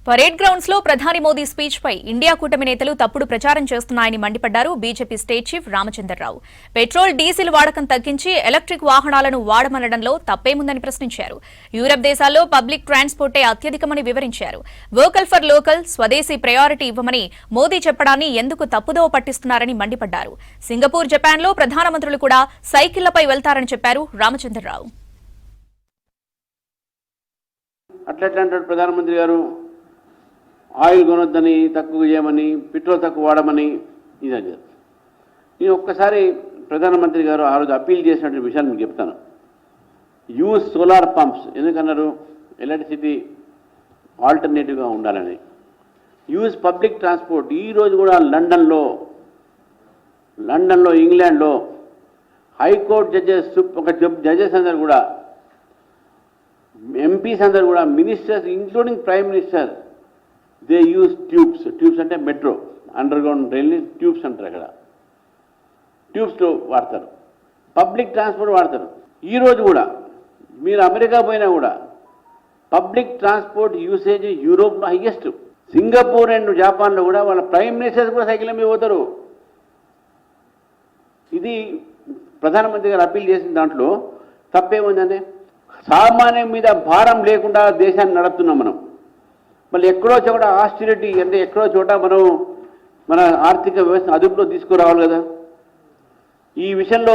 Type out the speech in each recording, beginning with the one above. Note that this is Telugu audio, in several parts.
పరేడ్ గ్రౌండ్స్ లో ప్రధాని మోదీ స్పీచ్ పై ఇండియా కూటమి నేతలు తప్పుడు ప్రచారం చేస్తున్నాయని మండిపడ్డారు BJP state chief Ramachandra Rao. Petrol, diesel వాడకం తగ్గించి ఎలక్ట్రిక్ వాహనాలను వాడమనడంలో తప్పేముందని ప్రశ్నించారు. యూరప్ దేశాల్లో పబ్లిక్ ట్రాన్స్పోర్టే అత్యధికమని వివరించారు. వోకల్ ఫర్ లోకల్, స్వదేశీ ప్రయారిటీ ఇవ్వమని మోదీ చెప్పడాన్ని ఎందుకు తప్పుదోవ పట్టిస్తున్నారని మండిపడ్డారు. సింగపూర్, జపాన్లో ప్రధానమంత్రులు కూడా సైకిళ్లపై వెళ్తారని చెప్పారు రామచంద్రరావు. ప్రధానమంత్రి గారు ఆయిల్ కొనొద్దని, తక్కువ చేయమని, పెట్రోల్ తక్కువ వాడమని ఇదని నేను ఒక్కసారి ప్రధానమంత్రి గారు ఆ రోజు అప్పీల్ చేసినటువంటి విషయాన్ని మీకు చెప్తాను. యూజ్ సోలార్ పంప్స్ ఎందుకన్నారు? ఎలక్ట్రిసిటీ ఆల్టర్నేటివ్గా ఉండాలని. Use public transport. ఈరోజు కూడా లండన్లో, ఇంగ్లాండ్లో హైకోర్టు జడ్జెస్, ఒక జడ్జెస్ అందరు కూడా, ఎంపీస్ అందరు కూడా, ministers including prime minister, they use tubes అంటే మెట్రో, అండర్ గ్రౌండ్ రైల్ని ట్యూబ్స్ అంటారు. అక్కడ ట్యూబ్స్లో వాడతారు, పబ్లిక్ ట్రాన్స్పోర్ట్ వాడతారు. ఈరోజు కూడా మీరు అమెరికా పోయినా కూడా పబ్లిక్ ట్రాన్స్పోర్ట్ యూసేజ్ యూరోప్లో హైయెస్ట్. సింగపూర్ అండ్ జపాన్లో కూడా వాళ్ళ ప్రైమ్ మినిస్టర్స్ కూడా సైకిల్ మీద పోతారు. ఇది ప్రధానమంత్రి గారు అప్పీల్ చేసిన దాంట్లో తప్పేముందంటే, సామాన్యం మీద భారం లేకుండా దేశాన్ని నడుపుతున్నాం మనం. మళ్ళీ ఎక్కడో చోట ఆస్టిరిటీ అంటే ఎక్కడో చోట మనం మన ఆర్థిక వ్యవస్థ అదుపులో తీసుకురావాలి కదా. ఈ విషయంలో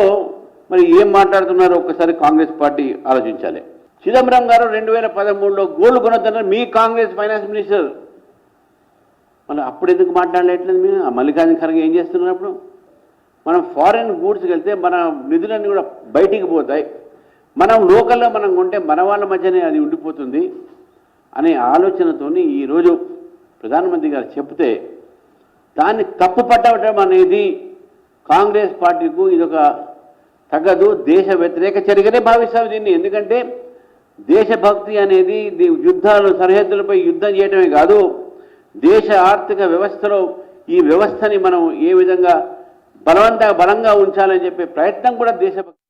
మరి ఏం మాట్లాడుతున్నారో ఒక్కసారి కాంగ్రెస్ పార్టీ ఆలోచించాలి. చిదంబరం గారు 2013లో గోల్డ్ కొనొద్దన్నారు మీ కాంగ్రెస్ ఫైనాన్స్ మినిస్టర్. మళ్ళీ అప్పుడు ఎందుకు మాట్లాడలేట్లేదు? మీరు మల్లికార్జున ఖర్గే ఏం చేస్తున్నారు? అప్పుడు మనం ఫారెన్ గూడ్స్కి వెళ్తే మన నిధులన్నీ కూడా బయటికి పోతాయి, మనం లోకల్లో మనం కొంటే మన వాళ్ళ మధ్యనే అది ఉండిపోతుంది అనే ఆలోచనతో ఈరోజు ప్రధానమంత్రి గారు చెప్తే దాన్ని తప్పు పట్టడం అనేది కాంగ్రెస్ పార్టీకు ఇదొక తగదు, దేశ వ్యతిరేక చర్యగానే భావిస్తాం దీన్ని. ఎందుకంటే దేశభక్తి అనేది యుద్ధాలు, సరిహద్దులపై యుద్ధం చేయడమే కాదు, దేశ ఆర్థిక వ్యవస్థలో ఈ వ్యవస్థని మనం ఏ విధంగా బలంగా ఉంచాలని చెప్పే ప్రయత్నం కూడా దేశభక్తి.